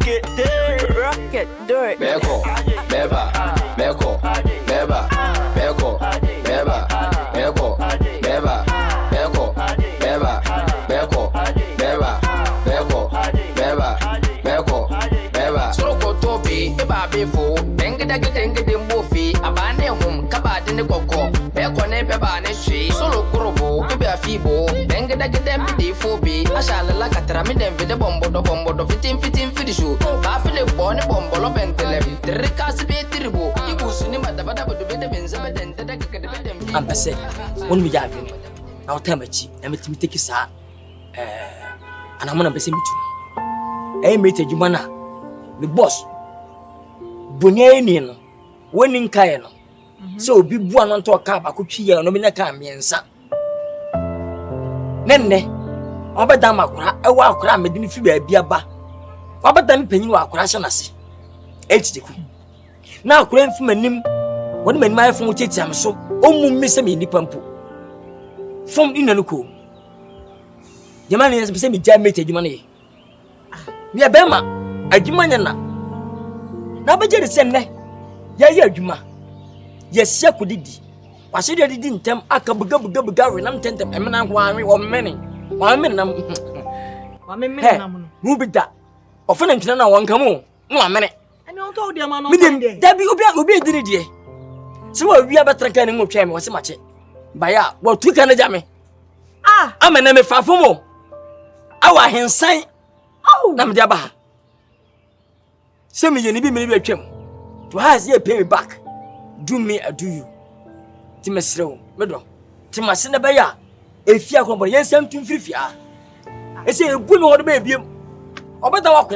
Rocket, do it. Beko, beba, beko, beba, beko, beba, beko, beba, beko, beba, beko, beba, beko, beba, beko, beba. Soko tobi, eba befo, dengi mbofi, abane hum, kabade ne koko, beko ne beba ne shi, solo kurobo, ebe afibo, dengi befo bi, ashala katra mi den vide bombo do fitin fidishu, ba file bone bombo lo bentele, trikasi be tribo, igusu ni madabada do bede benza beden de de I'm say, when we have you, now tell me, and me take his and I'm gonna be seen with you. I made a Jumana, the boss. Bunyan, winning Kayano. So be one on to a car, I could see a nominaka, and son. Nene, Obadama, a walk cram, didn't feel be a bar. Obadan penny walk crash on us. H. Now, claim from a name. When my phone takes him so, miss me in the pump. From in a local. The man is the jam made money. Near Bema, a Jumana. Now, but you're the same, yeah, Juma. Yes, sir, could it? I said I didn't tell Akabugabu, and I'm tenting a man or many. 1 minute. 1 minute. Move it that. Often I won't come on. 1 minute. I don't told your man. That be did it. So we are better than no chairman was much. Baya, what two can jammy? Ah, I'm a name of Fafumo. Our hand sign. Oh, Namjaba. Send me any maybe a chim. To has ye pay me back. Do me a do you. Timesro, Medo. Timasina Baya. If you are going to send to Fifia. I say a good old baby. Or better walk,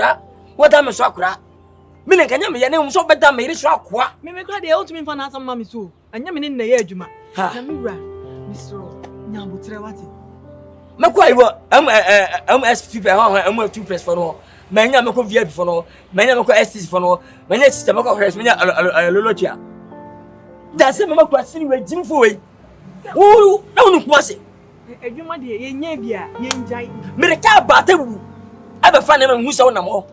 what I'm a soccer. Mina kanya me yana so beda me iri so akwa me kra de ultimate fan asam mami so anya me ne ye adwuma na me wura misro nyambotre wate me kwa iwo MSP pe ho M2 press for no me nya me ko VIP for no me nya me ko ST for no me nya system ko hres me nya lolotia da se me kwa sini we jimfo we wo na wonu kwa se adwuma de ye nya bia ye njai me ka ba tabu aba fa na me hu se wona mo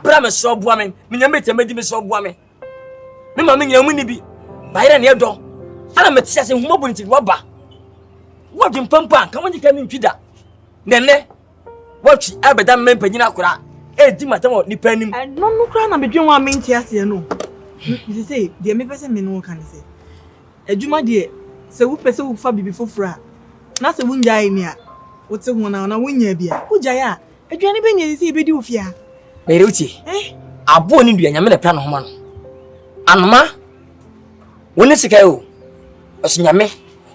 Bram so boame, Minyamete made me so boame. Mamma Yamuni be. By near door. And I'm at Sassin Mobility Wabba. What in Pampa, come on, you can impede that. Then, what Abadan men Penina Kura, Dimata, depending. And no crown between 1 minute, yes, you know. You say, dear me person, me no can say. A Juma dear, so who person will fabi before Fra. Not a wound jay near. What's a one on a win ye beer? Who jaya? A journey ben you see, be do fear. Meruti, I born in the Yamina Plan Homan. Anma, when it's a cow, a sinyame,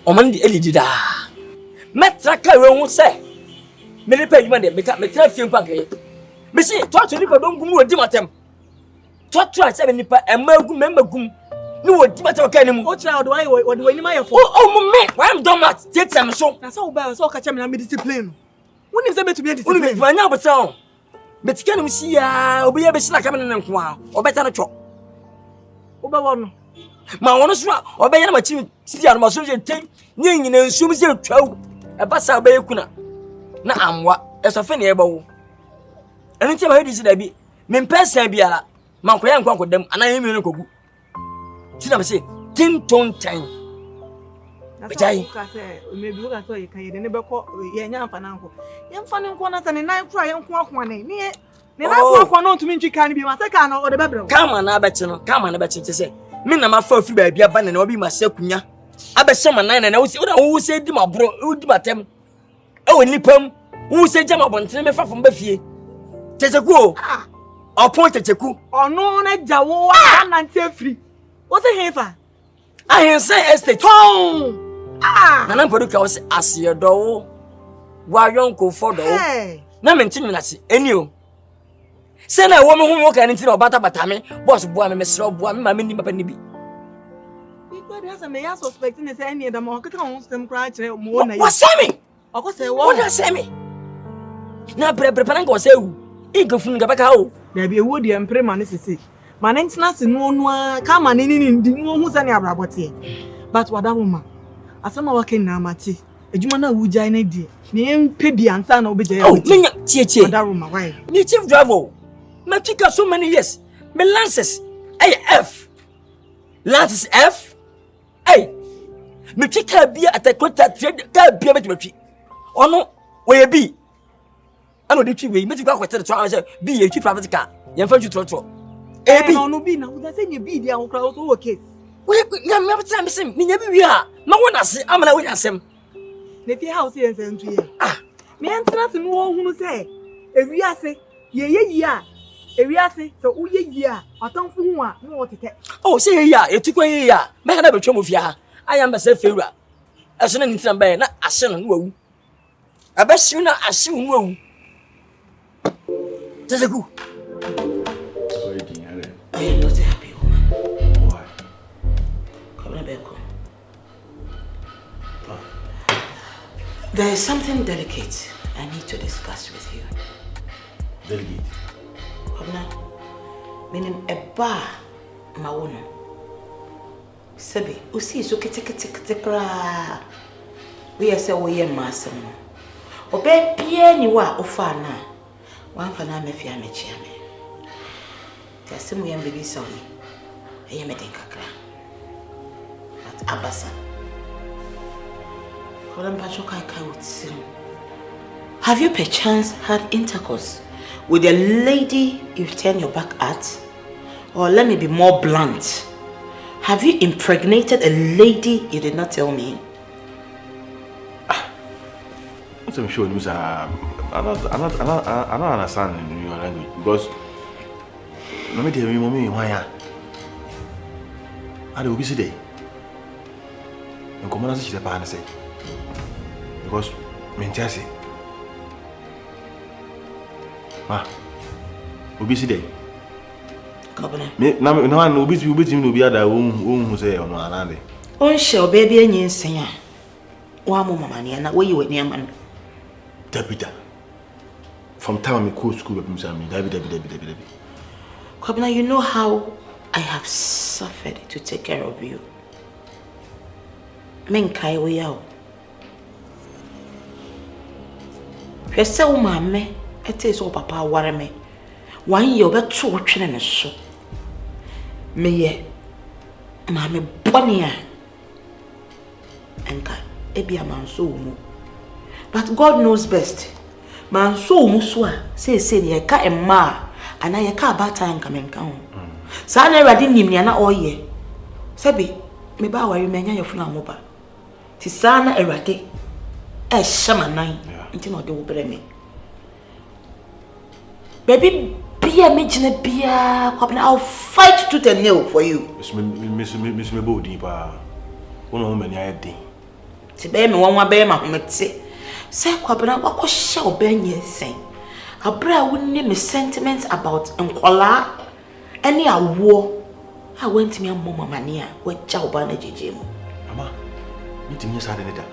or man the Elidida. Metraka won't say. Many pay money, make up me tell you, Pancake. Missy, talk to people don't go to Dimatem. Talk to 7 nipper and member gum. No, Dimatem can watch out. Why, what do I need my phone? Oh, man, why am Domat? Take some show. That's all bad, so catch me and discipline. When is it to be disciplined? Why now, but so. But can we see obi e be sina kamene ne nko a obeta no twa obawo no ma wono so a obeya na machi si ya no maso je ten nyina nsum se twa e ba sa obeya kuna na amwa esofe ne e bawo enu ti ba hedi si da bi me mpesa biara man koya nkwa dem anan yemi no kogu ti na me se tin ton tan bejai ka se me bi ka so ye kan ye ne be ko ye nya amfa na nko ye mfa ne nko na tane nan kura ye nko akwa ne ne na akwa no ntumi ntwi kan bi ma se kan no o de bebre kama na abeche no kama na abeche te se me na ma fa afi ba bia ba ne obi ma se kunya abehye ma nan na wo se di ma bro wo di batem e wo nipam wo se jama bontene me fa fo mba fie teteku o opon teteku ono na jawo na nte free wo se hefa ahensa estate nana mpodu ka wo se asiedo wa yonko fodo na mentin na se eni o se na wo me hu ka ni ti na obata batame boss bua me mesro bua me ma me ni papa ni bi because there's a me ya suspecting say any dem o keka won stem cry kire mo na yi what say me o say wo what say me na bre panan ko say wu e go fun ga baka o na bi ewo de empre ma ne sese ma ne ntina se no no a ka ma ne ni ndi no hu sa ne abrabote but wadawo ma asema wake na amati ejuma na wujai na die ne empe bi ansa na obejaya o menya tie wadawo ma why ni chief driver My chicken so many years. My lances. Hey, F. Lances F. Hey. My chicken be at the quarter trade. Can't be a bit of oh no, where be? I know the tree. We met go to the trial. Be a cheap private car. You find you trotro. Eh, no be now. That's say you be there. I'm crowd also okay. We never time same. Me never we are. No one has. I'm gonna win as him. The fear house here and say, ah, me answer to no who say. If we are say, yeah. If we are say, so who yeah. I don't fool one. No what it. Oh, say yeah. You took away yeah. Make another chum of ya. I am a self failure. As an intern by not a son and woo. I bet sooner as soon woo. That's a good. I am not a happy woman. Why? Come on, Beko. There is something delicate I need to discuss with you. Delicate? Come on. Meaning a bar, my own. Sabi, usi so kra. We are say we are master. Obe pie ni wa ofa na. Wan fa na me fia me chia me. Tiasemu yam baby sorry. Eye me den kakra. But abasa. Have you perchance had intercourse with a lady you've turned your back at? Or let me be more blunt. Have you impregnated a lady you did not tell me? I'm sure I don't understand your language because let me tell you, mommy, why I will be today. And come on, I say the partner say because mentally, will be today. Me now no be no be other who say on another. On shall baby and yin singer. One mama and where you went near man. Deputy. From time I go school with me, David. Kobina, you know how I have suffered to take care of you. Men KYEKYEKU. Pese wo mame, ete so papa ware me. 1 year obeto wotwene ne so. Me ye mame boni a enka ebia manso mu. But God knows best. Manso mu so a say ne ka emma ana ye ka abata nka menka ho. Sa na Awurade nim ne na oye. Sabi me ba ware menya yefuna amoba. Ti sa na Awurade e shamanan nti no de wo bere me. Baby Bia me jina bia kwabna, I'll fight tooth and nail for you. Miss me body pa. One woman ya din. Ti be me won wa be ma homete. Say kwabna wakosha obenye sen. Abra wonni me sentiments about nkwala any AWO. I went to me mama mania we cha oba na jeje mu. Mama, me timi sa de da.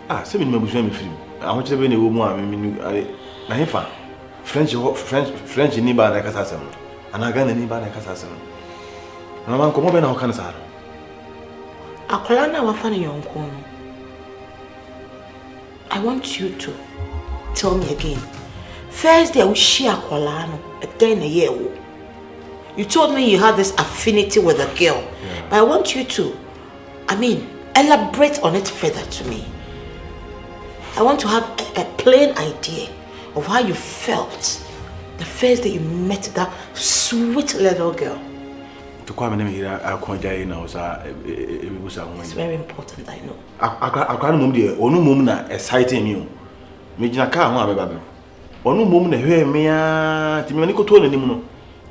Ah, se me me busu me film. I want to be na wo mu a me na hefa. French ni ba na kasa asem. Ana Ghana ni ba na kasa asem. Na man ko mo be na hoka na sa. Akola na wa fa na yonko no. I want you to tell me again. First day we share akola no, then a year. You told me you had this affinity with a girl. Yeah. But I want you to elaborate on it further to me. I want to have a plain idea of how you felt the first day you met that sweet little girl. To come and hear it's very important, I know. I can't move there. Onu mum na exciting you. Me jina ka ho abeba. Onu mum na hwe me a ti me ni ko to nanim no.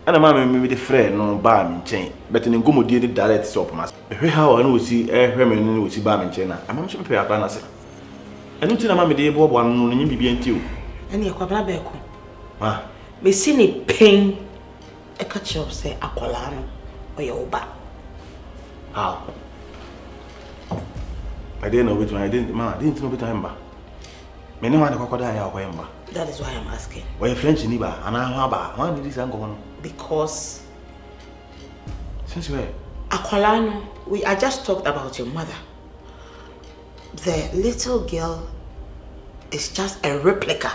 Ana ma me de friend no ba me nchen. But ni ngomodie de direct stop mas. Hwe how ana osi hwe me ni osi ba me nchen na. Ama me so pe akra na se. Enu ti na ma me de bo bo no nyi bibia nti o. Eni e kwabla be ko. Ma. Me see ni pain e ka che of say akola no oye oba. How? I didn't know which one. I didn't know which one. Me no want to go there. That is why I'm asking. Why French ni ba? Ana how ba? Why did this go? Because since where? Akolano, I just talked about your mother. The little girl is just a replica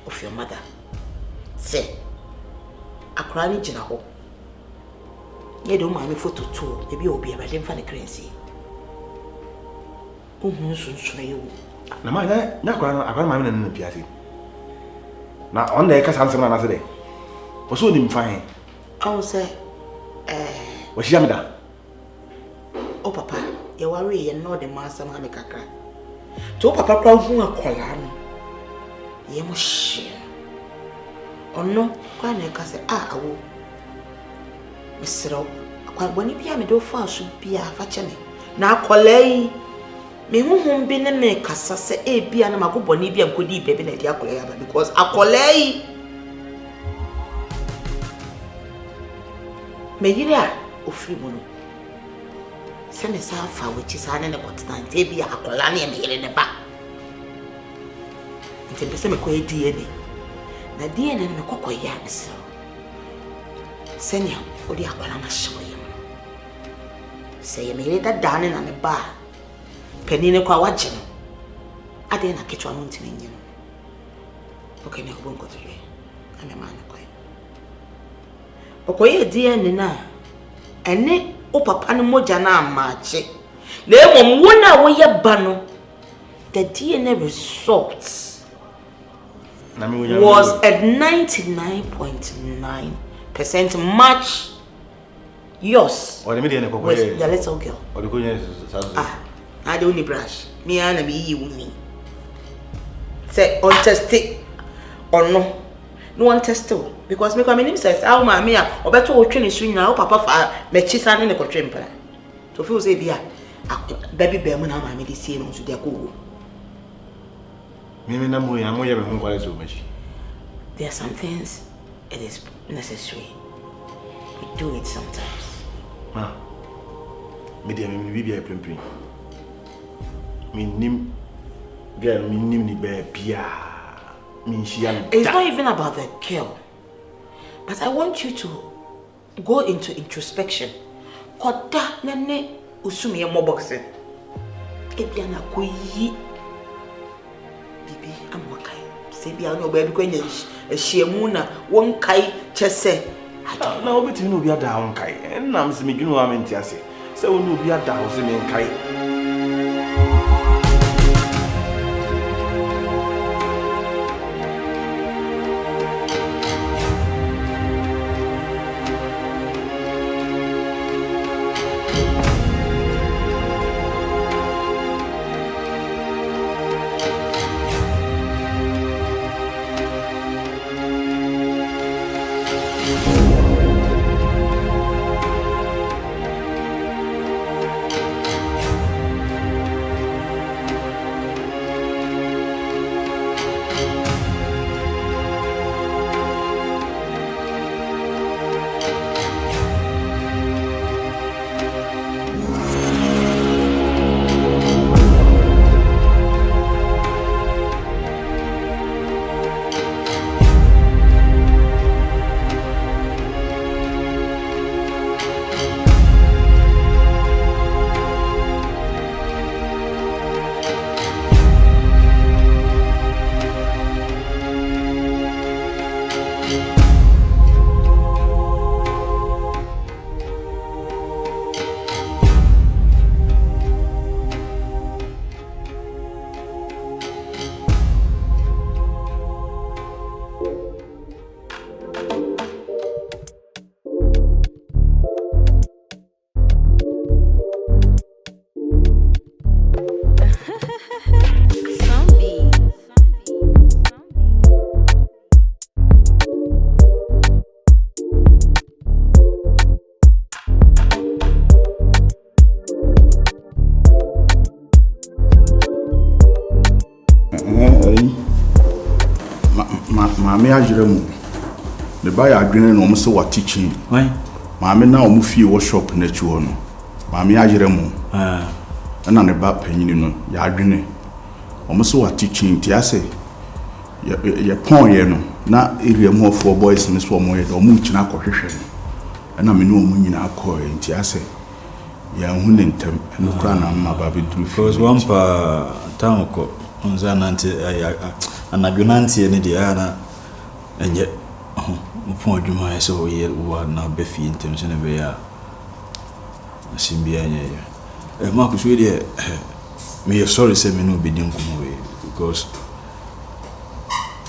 of your mother. Say, a cranny general. You don't mind me photo too, maybe you'll be a bad for the currency. You. Na ma na akwa ma me na piase. Na on the case answer na say. O so nim fine. I say o shi amida. Oh papa, you worry you know the master ma me kakra. To papa kwa hu akola no. Ye mo hye. Ono kwa na ka say awo. Mesro akwa boni bia me do fa so bia fa che me. Na akola yi me huhum bi ne me kasa se bia na magoboni bia mkodi bebe na dia akola ya ba because akola yi me yire a ofiri mu no se me sa fa wechi sa ne continent bia akola na me yire ne ba nti be se me ko DNA na DNA na me kokoya ne se se nya odi akola na hyewo yi mu se ye me yire da dane na me ba penine kwa waje no ade na ketwa no ntine nyi no okay me ho nko twe ame ma na kwa okoye DNA na ene o papa no moja na amache na emom wona wo ye ba no the DNA results was at 99.9% match yours O de me DNA with the little girl. O de ko nya I don't need brush. Me and me uni. Say on test it or no. No one test it because me come in says how ma me a obeto o twene so nyina o papa fa me chisa ne ne kotwe mpra. To feel say bia baby bear mu na ma me di sie no so dia ko. Me na mo ya mo ye me hu kwale so machi. There are some things it is necessary. We do it sometimes. Ma. Me dia me bibia prempren. Minim girl minim ni be bia min shiam. It's not even about the girl, but I want you to go into introspection. Koda nene usumi ye mo boxing ebia na koyi bibi amokai se bia no ba bi ko nya ehyiemu na won kai chese na obetimi no bia da won kai na mse medwunu wa menti ase se won no bia da wo se men kai. Maame ajiremu ne ba ya adwene no mo se wa teaching wan maame na o mu fie workshop na chi ho no maame ajiremu na ne ba panyini no ya adwene o mo se wa teaching ti ase ye pon ye no na area mu of boys ne so mo ye do mu kina akɔhwehwɛ no na me no mu nyina akɔ ti ase ya hu ne ntem no kra na ma ba be duru first one pa town ko onza nante anadwonante ne dia na enye upon Juma, so here were now Beffy in terms of a Simbia. Marcus, really, may you sorry say me no be didn't come away because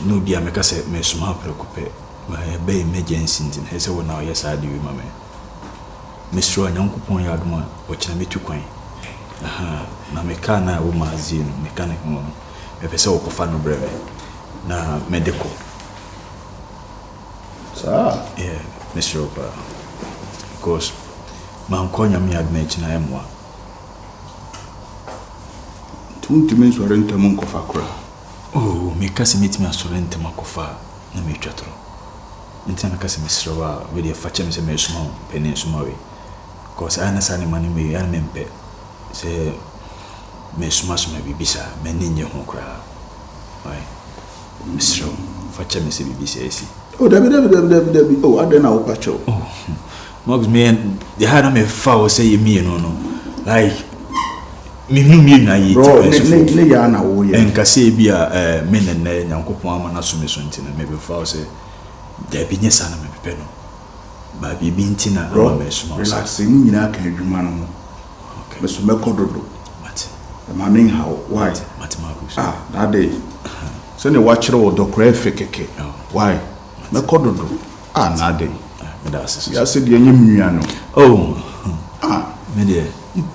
no dear make us me small preoccupé. My bay emergency in his own now, yes, I do, mamma. Miss Roy, Uncle Pony Adma, which I meet you quaint. Na mekana woman zin mechanic mo e pese wo kofa no breve na medical yeah Mr. Opa because man konya mi admit na emwa tuntumi nsorente mo kofa kra oh me kasi mitimi asorente makofa na me twatro ntina kasi Mr. Opa we dey fache me se me suma peni suma we because ana sani mani me ana mempe se me smash me bibisa me ninye ho kra why Mr. Facha me se bibisa esi oh dabi oh adena wo pacho oh Mogs me the hard me fa say me no like me nu na yi ne ya na wo ye enka se bia me nenne nyankopon ama na so me so ntina me be fa say dabi nya sana me pepe no ba bibi ntina ama me suma relax ni nyina kan adwuma no me so me kododo mate ma nin how why mate Marcus that day so ne wa kire wo dokra keke why me kododo na day me da asese ya se de nyem nua no oh me de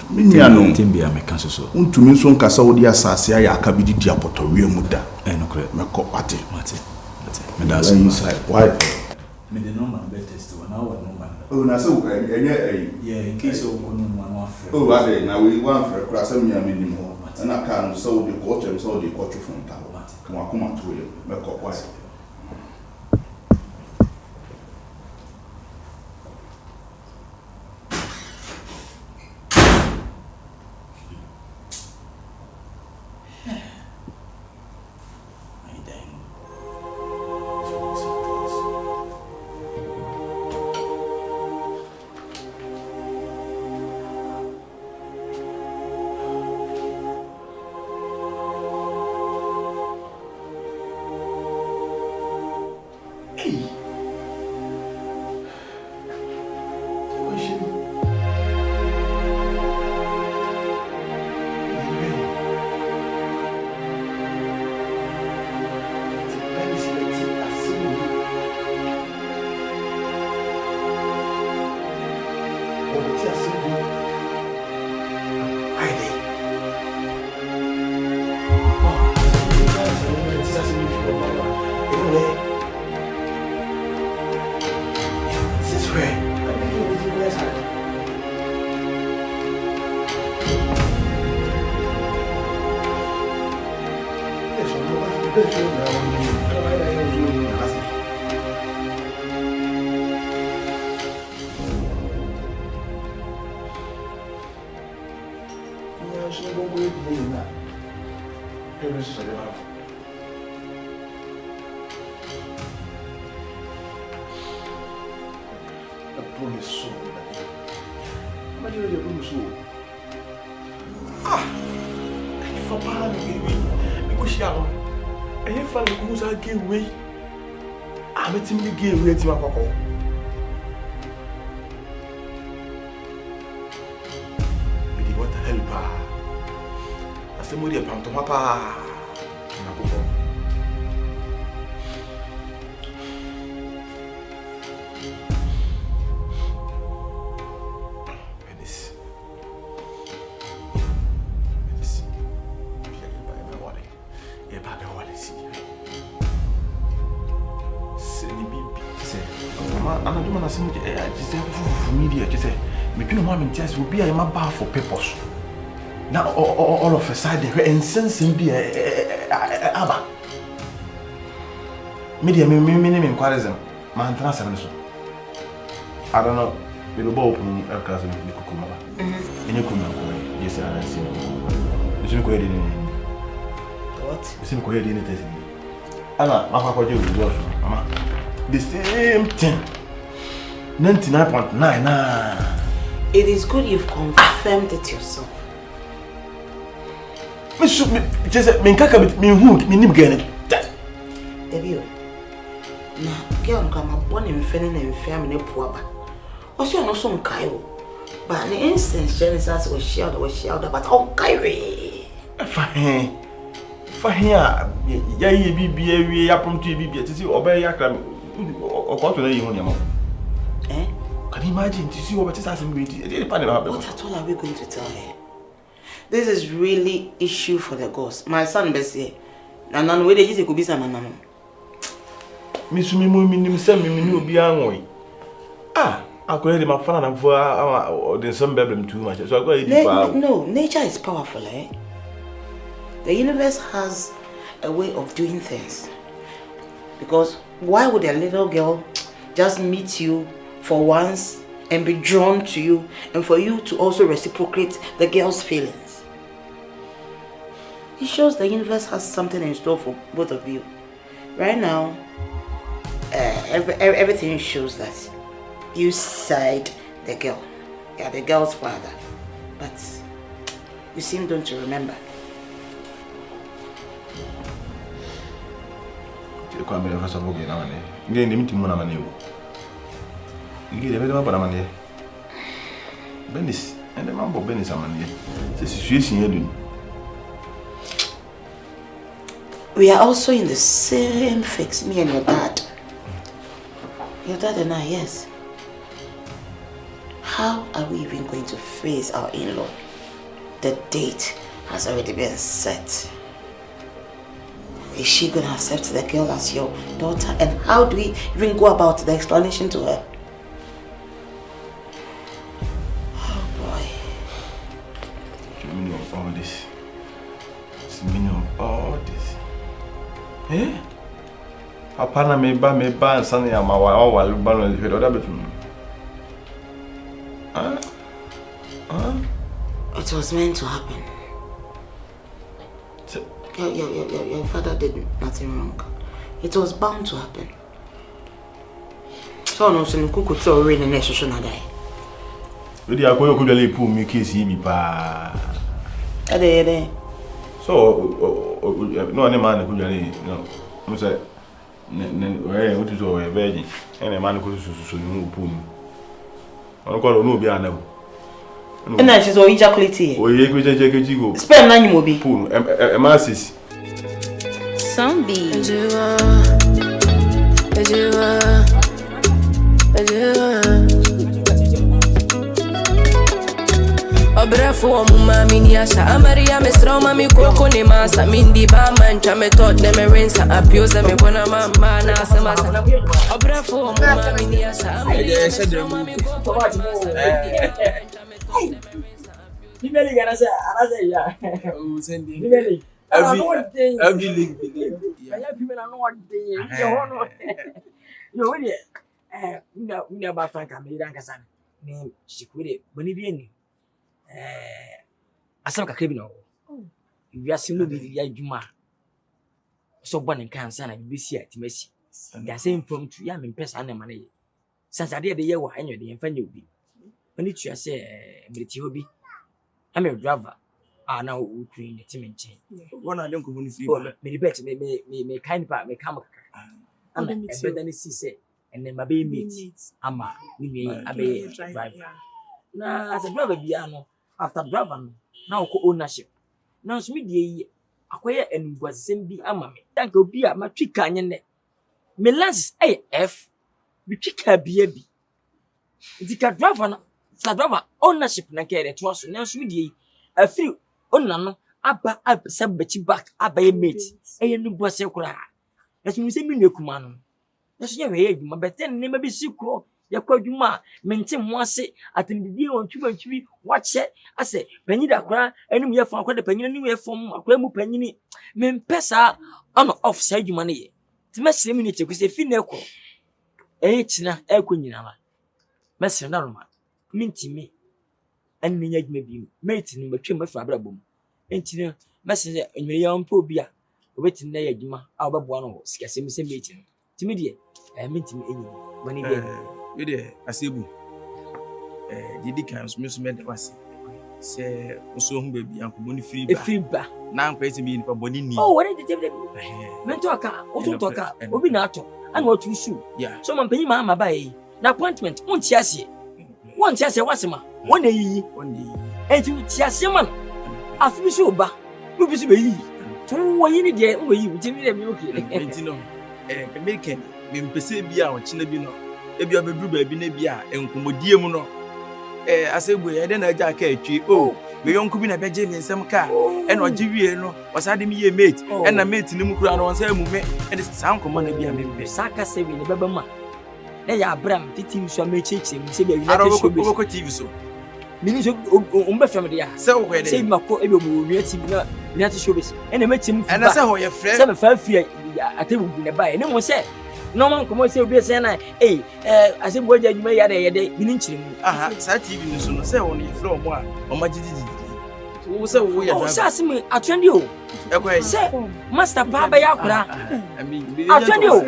me nua no timbia me kan so untumi so nkasa wo di asase ya aka bi di apoto wie mu da no kre me ko mate me da asese why me de no man better test one hour no man oh na so yeah in case of no man wa frɛ oh that day na we one for class me am ni mo na kan so de ko chem so de ko twu fun ta kan wa kuma to ye me ko why Away. I'm a timid gay way to my papa. We want to help her. I said, Moody, I'm to papa. Just will be a bar for purpose. Now all of a sudden, and sense be Abba. Media minimum inquiries, man transfer. I don't know. We will both open a cousin in the Kukuma. In the Kuma, yes, I see. You should go ahead in what? You should go ahead in it. Anna, my papa, you will Mama. The same thing. 99.99. It is good you've confirmed it yourself. Nah, girl, I'm born in Fenning and family poor. Was you not some Cairo? But the instance, Genesis was shelled, but oh, Kyrie. Fine. Yeah, you be a prompt to be to see obey Yakram or continue on your mouth. Eh? Can you imagine to see what is asking me? What at all are we going to tell her? This is really issue for the ghost. My son, Bessie, and none way they could be some. Miss Mimu, send me be angry. Ah, I could hear my father for the sun bedroom too much. So I go. No, nature is powerful, eh? The universe has a way of doing things. Because why would a little girl just meet you for once and be drawn to you and for you to also reciprocate the girl's feelings? It shows the universe has something in store for both of you. Right now, everything shows that you side the girl. You are the girl's father. But you seem don't to remember. You can't be the first of all. Again, the meeting one man. You get a better man. Bernice, and the man Bernice a man. The situation here. We are also in the same fix, me and your dad. Your dad and I, yes. How are we even going to face our in-law? The date has already been set. Is she going to accept the girl as your daughter? And how do we even go about the explanation to her? Oh boy. The meaning of all this. What's the meaning of all this? Eh? Apana meba and Sunday am our balance with other bedroom. It was meant to happen. Your father did nothing wrong. It was bound to happen. So no, so could throw rain and extra na die. Really, I go to pull me case he be pa. Ade. So no any man could no. I'm say what is our virgin? Any man could so you pull me. I don't know be another. And she's all ejaculate. Oh, you spend nani mo bi. Pool, masses. Zombie. Obrafo mama miniasa amaria mesra mami koko ne masa mindi ba mancha me tot de me rinsa apioza me bona mama na sama obrafo mama miniasa amaria mesra mami koko Nimeli gana say ya. Oh sendi. Nimeli. Every link. Ya pime na no ode. Je hono. No we dey una ba franka me dan kasa ni shikure boni bi ani. Asam kakra bi na wo. Wi asem no bi ya djuma. So boni NKANSAH na bi si atimasi. Ya say impromptu ya me pesa na mane. Sansade de ye wa enyo de yemfa nya obi. Oni tua say militi hobi. I'm a driver. Ah, now we train the team in chain. One of them community. Me bet me kind part me come. I'm a better than say and then my baby meets. Ama, we may driver. Now as a driver piano after driver now ownership. Now me acquire and was same be ama me. Thank you be a matrika nyene. Me last AF we trika baby. Dika driver sa driver ownership na kere to so na so me a free onna no aba sabachi back aba e mate e no bose kura na so me se me nekuma no na so ye we adwuma beten ne ma bi sikro ye kwadwuma mente ho ase atendidi ontwantwi wache ase panyi da kura enum ye fon akwada panyi enum ye fon akwa mu panyi me mpesa on off side adwuma ne ye ti mesere me ne cheku se fi na ekro e china ekonyina ma mesere na roma mintimi anni nya adwuma bi mate ni matwe mafa abrabom entine mesere enwere ya mpo bi a obeti na ya adwuma a obeboa no sikase me se mate no timi de mintimi enyi bani bi we dey asebu didi kan so me so me de wase se oso hu ba bi anko ni free ba na anko ese bi ni pa boni ni oh what did you do mento aka oto toka obi na ato and what you shoot. Yeah. So, my penny, mamma, by the appointment, one chassis. One chassis, what's ma? 1 day. And you chassis, man. I feel so bad. You be so baby. So, what you need there, where you tell me, American, me Pesebia or Chinabino. If you have a blue baby, Nebia, and Comodium. I say, we then I jack oh, we don't come in a bedroom in some car, and what you was having me a mate, and a mate in the Mukran on some movement, and it's sound command to be a member. Saka saving the Babama. They are Bram, the team shall make it, and say, I don't know what TV so. Meaning, Umba family, so where they say, Mako, we have to show this, and I met him, and I saw your friend, 7 feet. I think we'll be by. No one said, no one come say, be a saying, hey, I said, what you may add a day, meaning, such even soon say only from one, or my did. So we are asking, I train you. Okay, say, Master Papa Yakura. I mean, I train you.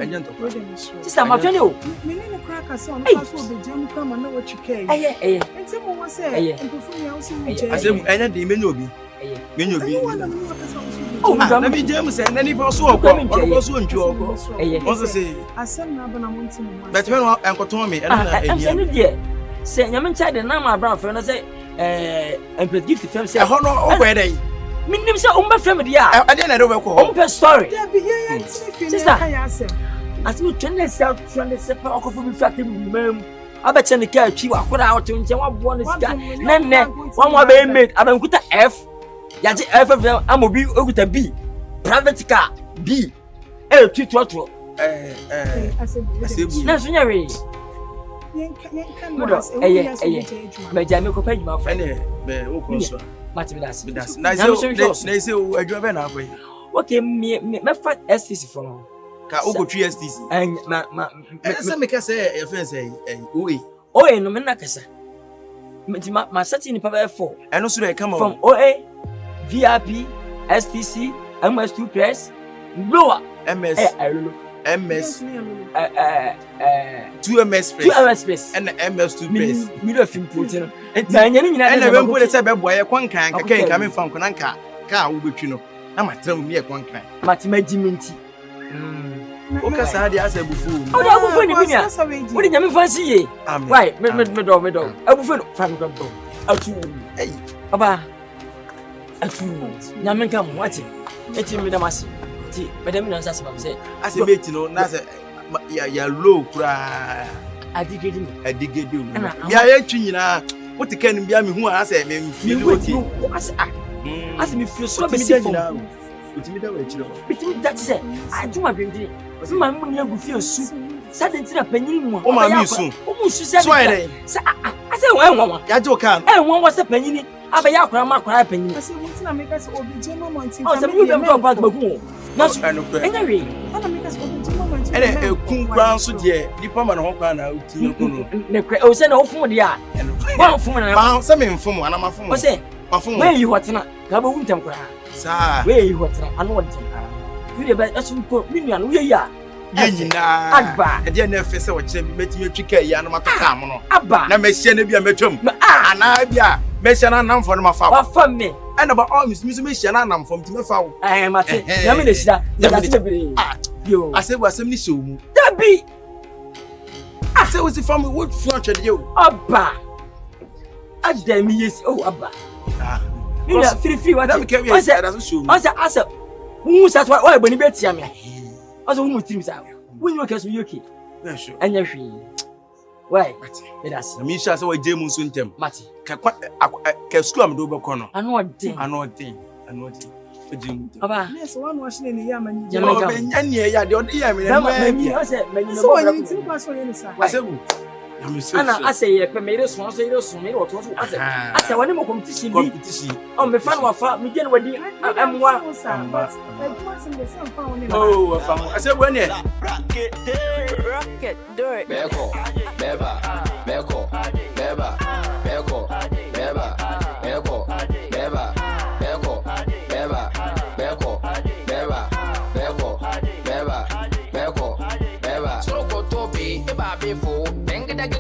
Sister, I train you. Meaning a cracker, son, will be jam come and know what you care. And someone say, and perform your own. I said, and the menu. Oh, let me James and then if also also say, I send Nabanam, but when Uncle Tommy and send it yet. Say, Yaman child and now my brother, and I say, and give the film say, I don't know where they mean themselves, my family. I didn't know the story. Sister, as we train ourselves, train ourselves, for me, fatty, I bet you the car, you are put out to one is done. Then, one more baby made, I don't put the F. Yati FFL amobi okuta B private car B T2 na sunya we me jame ko page ma friend be o ko so matibidas na say o adwa be na akoy okay me fa STC for no ka o go twi STC ma say me ka say e fen say OA no me na kasa ma sati ni pa be 4 eno so dey come from OA VIP, STC, MS2 press, blower, MS, MS, 2MS press, and MS2 press. Middle film putting. And then put a cyber boy, a quan can coming from Konanka, car will be no. I'm a tell me a quan can. Mathematically. Because I had asked a buffoon. Oh, what did you fancy? Right, middle. I will find from hey, Abba. Yamen come watching. It's in Madamasi. Madame Nansas say, as a mate, no, Nasa, ya low cry. I dig it. Yeah, China. What the can be who I say, feel what you as me feel so busy for that say, I do my baby. My money will feel soon. Suddenly, a penny more. Oh, my soon. Almost said, I said, well, I don't can. And one was a penny. Abaya krama kra penyi. Ase mutina make us obi jema monti. Oh, some you dem talk about bagu. Na so anyway. Ana make us obi jema monti. Ene ekun kran so de nipa ma na ho kran na uti ko no. Ne kra o se na ofum de a. Wa ofum na. Ma se me mfum ana ma fum. O se mafum. We yi hotena. Ka ba wuntam kra. Sa. We yi hotena. Ano wontam. You de ba asum ko minu anu ye ya. Ye nyina. Agba. E de na fe se wo kire metimi twika ya no mataka mo no. Aba. Na mehia na bia metwam. Ana bia mehia na for no mafa. Wa fam me. And about all Miss Mehia na nam from timefa. Eh mate. Ya me nesida. Ya me yo. I say wasem ni so mu. Dabi. I say was the family would flutter you. Aba. Adam yes. Oh aba. You free what I can say. I said, who said why when you bet me? I said, who teams out? When you catch me, okay. Yeah, sure. And you're free. Why? It has. I mean, shall say, James soon, Tim. Matty. Can scrum do corner. I know what thing. I know what thing. I know what thing. Yes, one washing in the Yaman. Yeah, the only Yaman. I said, so I need to pass on any side. I said, I say, permitted so I said, when you competition, oh, my friend was far, begin with the I'm one. Oh, I said, when you rocket, do it. Beko, Beba, Beko, Beba, Beko, Beba, Beko, Beba, Beko, Beba, Beko, Beba, Beko, Beba, Beko, Beba. So go to be a baby fool.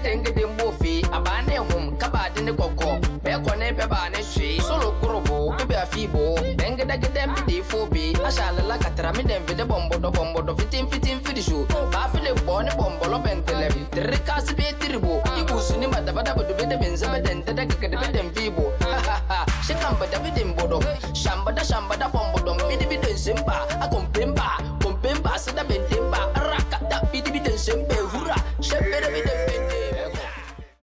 Dengue Buffy, a bane home, Cabad in the coco, Beko, Beba, and she, solo Kurobo, fibo. Denga da gedem de fobi. Ashala la katra mi dem vide bombo do fitin fidi show. Ba file bone bombo lo bentele. Trika sibe tribo. Ibusuni madabada bodo vide benza bedente da kede bedem fibo. She kamba da vide bodo. Shamba da